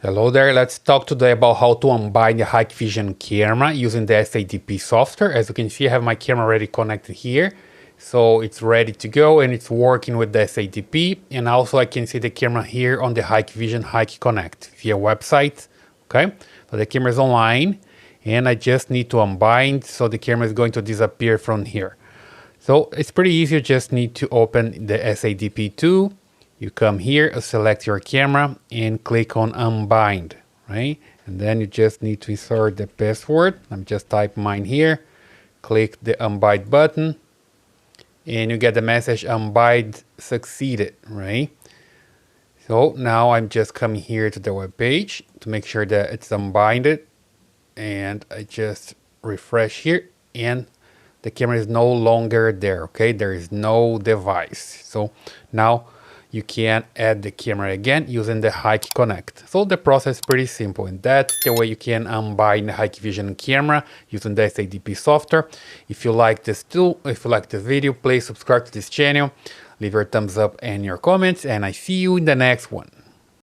Hello there, let's talk today about how to unbind the Hikvision camera using the SADP software. As you can see, I have my camera already connected here. So it's ready to go and it's working with the SADP. And also I can see the camera here on the Hikvision Hik Connect via website. Okay, so the camera is online and I just need to unbind. So the camera is going to disappear from here. So it's pretty easy, you just need to open the SADP tool. You come here, select your camera and click on Unbind, right? And then you just need to insert the password. I'm just type mine here, click the Unbind button and you get the message Unbind succeeded, right? So now I'm just coming here to the web page to make sure that it's unbinded and I just refresh here and the camera is no longer there, okay? There is no device. So now you can add the camera again using the Hik Connect. So the process is pretty simple and that's the way you can unbind the Hikvision camera using the SADP software. If you like this tool, if you like this video, please subscribe to this channel, leave your thumbs up and your comments, and I see you in the next one.